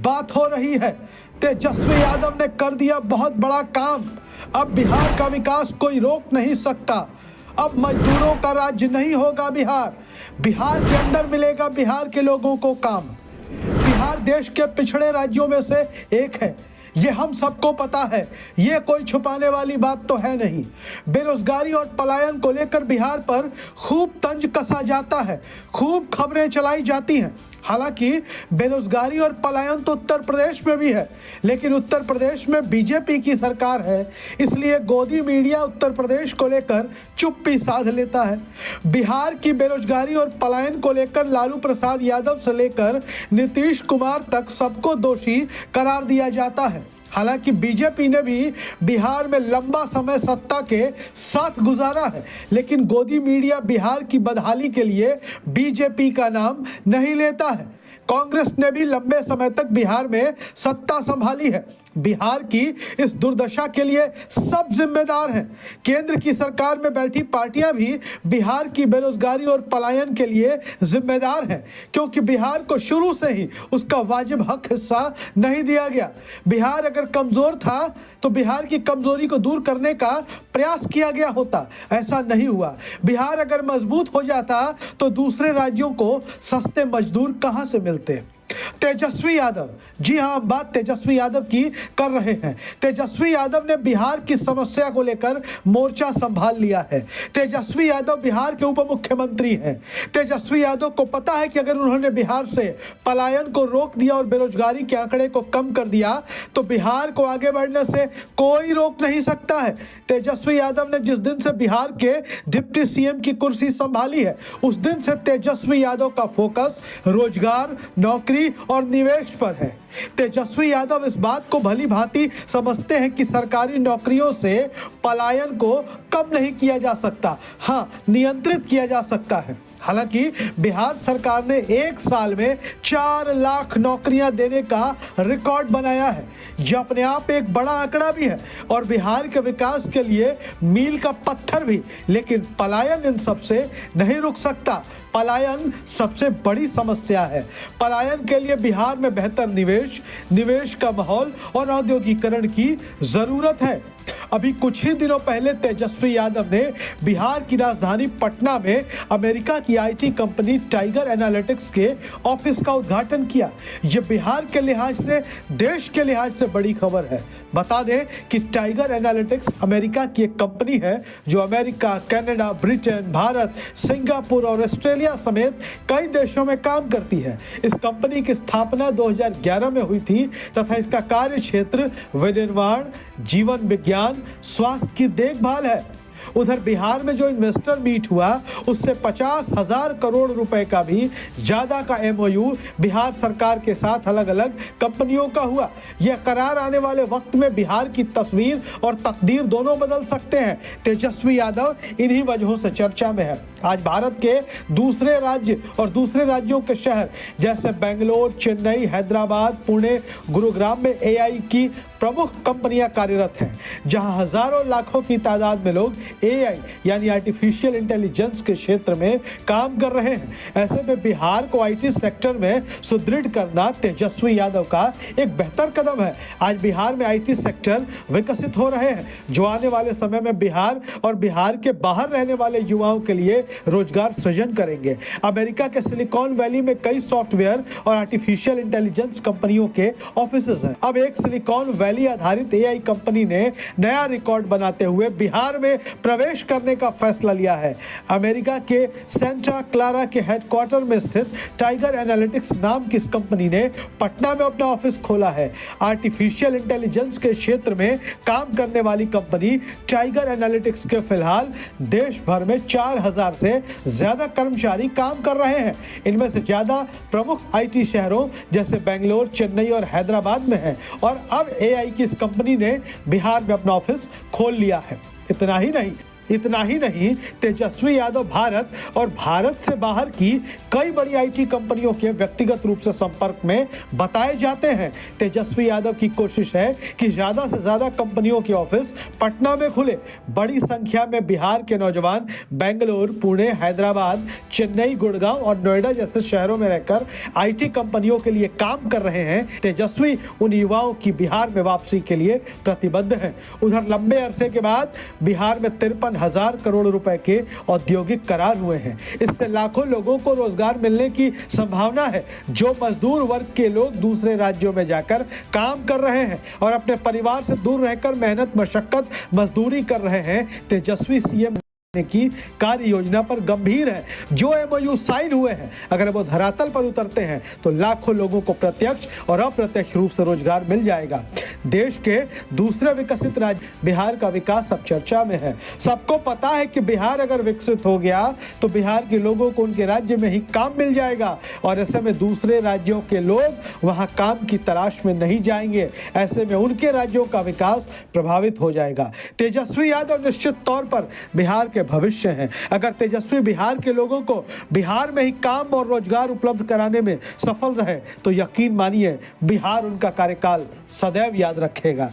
बात हो रही है। तेजस्वी यादव ने कर दिया बहुत बड़ा काम। अब बिहार का विकास कोई रोक नहीं सकता। अब मजदूरों का राज्य नहीं होगा बिहार। बिहार के अंदर मिलेगा बिहार के लोगों को काम। बिहार देश के पिछड़े राज्यों में से एक है, ये हम सबको पता है, ये कोई छुपाने वाली बात तो है नहीं। बेरोजगारी और पलायन को लेकर बिहार पर खूब तंज कसा जाता है, खूब खबरें चलाई जाती हैं। हालांकि बेरोजगारी और पलायन तो उत्तर प्रदेश में भी है, लेकिन उत्तर प्रदेश में बीजेपी की सरकार है, इसलिए गोदी मीडिया उत्तर प्रदेश को लेकर चुप्पी साध लेता है। बिहार की बेरोजगारी और पलायन को लेकर लालू प्रसाद यादव से लेकर नीतीश कुमार तक सबको दोषी करार दिया जाता है। हालांकि बीजेपी ने भी बिहार में लंबा समय सत्ता के साथ गुजारा है, लेकिन गोदी मीडिया बिहार की बदहाली के लिए बीजेपी का नाम नहीं लेता है। कांग्रेस ने भी लंबे समय तक बिहार में सत्ता संभाली है। बिहार की इस दुर्दशा के लिए सब जिम्मेदार हैं। केंद्र की सरकार में बैठी पार्टियां भी बिहार की बेरोजगारी और पलायन के लिए जिम्मेदार हैं, क्योंकि बिहार को शुरू से ही उसका वाजिब हक हिस्सा नहीं दिया गया। बिहार अगर कमजोर था तो बिहार की कमजोरी को दूर करने का प्रयास किया गया होता, ऐसा नहीं हुआ। बिहार अगर मजबूत हो जाता तो दूसरे राज्यों को सस्ते मजदूर कहां से मिलते। तेजस्वी यादव, जी हां, हम बात तेजस्वी यादव की कर रहे हैं। तेजस्वी यादव ने बिहार की समस्या को लेकर मोर्चा संभाल लिया है। तेजस्वी यादव बिहार के उप मुख्यमंत्री हैं। तेजस्वी यादव को पता है कि अगर उन्होंने बिहार से पलायन को रोक दिया और बेरोजगारी के आंकड़े को कम कर दिया तो बिहार को आगे बढ़ने से कोई रोक नहीं सकता है। तेजस्वी यादव ने जिस दिन से बिहार के डिप्टी सीएम की कुर्सी संभाली है, उस दिन से तेजस्वी यादव का फोकस रोजगार, नौकरी और निवेश पर है। तेजस्वी यादव इस बात को भली भांति समझते हैं कि सरकारी नौकरियों से पलायन को कम नहीं किया जा सकता, हाँ, नियंत्रित किया जा सकता है। हालांकि बिहार सरकार ने एक साल में 4 लाख नौकरियां देने का रिकॉर्ड बनाया है। यह अपने आप एक बड़ा आंकड़ा भी है और बिहार के विकास के लिए मील का पत्थर भी। लेकिन पलायन इन सबसे नहीं रुक सकता। पलायन सबसे बड़ी समस्या है। पलायन के लिए बिहार में बेहतर निवेश का माहौल और औद्योगिकरण की जरूरत है। अभी कुछ ही दिनों पहले तेजस्वी यादव ने बिहार की राजधानी पटना में अमेरिका की आईटी कंपनी टाइगर एनालिटिक्स के ऑफिस का उद्घाटन किया। यह बिहार के लिहाज से, देश के लिहाज से बड़ी खबर है। बता दें कि टाइगर एनालिटिक्स अमेरिका की एक कंपनी है जो America, Canada, Britain, Bharat, Singapore और ऑस्ट्रेलिया समेत कई देशों में काम करती है। इस कंपनी की स्थापना 2011 में हुई थी तथा इसका कार्य क्षेत्र विनिर्माण, जीवन विज्ञान, स्वास्थ्य की देखभाल है। उधर बिहार में जो इन्वेस्टर मीट हुआ उससे 50,000 करोड़ रुपए का भी ज्यादा का एमओयू बिहार सरकार के साथ अलग अलग कंपनियों का हुआ। यह करार आने वाले वक्त में बिहार की तस्वीर और तकदीर दोनों बदल सकते हैं। तेजस्वी यादव इन्हीं वजहों से चर्चा में है। आज भारत के दूसरे राज्य और दूसरे राज्यों के शहर जैसे बेंगलोर, चेन्नई, हैदराबाद, पुणे, गुरुग्राम में एआई की प्रमुख कंपनियां कार्यरत हैं, जहां हजारों लाखों की तादाद में लोग एआई यानी आर्टिफिशियल इंटेलिजेंस के क्षेत्र में काम कर रहे हैं। ऐसे में बिहार को आईटी सेक्टर में सुदृढ़ करना तेजस्वी यादव का एक बेहतर कदम है। आज बिहार में आईटी सेक्टर विकसित हो रहे हैं, जो आने वाले समय में बिहार और बिहार के बाहर रहने वाले युवाओं के लिए रोजगार सृजन करेंगे। अमेरिका के सिलिकॉन वैली में कई सॉफ्टवेयर और आर्टिफिशियल इंटेलिजेंस कंपनियों के ऑफिसेज हैं। अब एक सिलिकॉन वैली आधारित एआई कंपनी ने नया रिकॉर्ड बनाते हुए बिहार में प्रवेश करने का फैसला लिया है। अमेरिका के सेंटा क्लारा के हेडक्वार्टर में स्थित टाइगर एनालिटिक्स नाम की इस कंपनी ने पटना में अपना ऑफिस खोला है। आर्टिफिशियल इंटेलिजेंस के क्षेत्र में काम करने वाली कंपनी टाइगर एनालिटिक्स के फिलहाल देश भर में 4000 से ज्यादा कर्मचारी काम कर रहे हैं। इनमें से ज्यादा प्रमुख आईटी शहरों जैसे बेंगलोर, चेन्नई और हैदराबाद में है और अब एआई की इस कंपनी ने बिहार में अपना ऑफिस खोल लिया है। इतना ही नहीं, इतना ही नहीं, तेजस्वी यादव भारत और भारत से बाहर की कई बड़ी आईटी कंपनियों के व्यक्तिगत रूप से संपर्क में बताए जाते हैं। तेजस्वी यादव की कोशिश है कि ज्यादा से ज्यादा कंपनियों के ऑफिस पटना में खुले। बड़ी संख्या में बिहार के नौजवान बेंगलुरु, पुणे, हैदराबाद, चेन्नई, गुड़गांव और नोएडा जैसे शहरों में रहकर आईटी कंपनियों के लिए काम कर रहे हैं। तेजस्वी उन युवाओं की बिहार में वापसी के लिए प्रतिबद्ध है। उधर लंबे अरसे के बाद बिहार में 53,000 करोड़ रुपए के औद्योगिक करार हुए हैं। इससे लाखों लोगों को रोजगार मिलने की संभावना है। जो मजदूर वर्ग के लोग दूसरे राज्यों में जाकर काम कर रहे हैं और अपने परिवार से दूर रहकर मेहनत, मशक्कत, मजदूरी कर रहे हैं, तेजस्वी सीएम की कार्य योजना पर गंभीर है। जो एमओयू साइन हुए हैं, अगर वो धरातल पर उतरते हैं तो लाखों लोगों को प्रत्यक्ष और अप्रत्यक्ष रूप से रोजगार मिल जाएगा। देश के दूसरे विकसित राज्य बिहार का विकास अब चर्चा में है। सबको पता है कि बिहार अगर विकसित हो गया तो बिहार के लोगों को उनके राज्य में ही काम मिल जाएगा और ऐसे में दूसरे राज्यों के लोग वहां काम की तलाश में नहीं जाएंगे। ऐसे में उनके राज्यों का विकास प्रभावित हो जाएगा। तेजस्वी यादव निश्चित तौर पर बिहार के भविष्य हैं। अगर तेजस्वी बिहार के लोगों को बिहार में ही काम और रोजगार उपलब्ध कराने में सफल रहे तो यकीन मानिए बिहार उनका कार्यकाल सदैव याद रखेगा।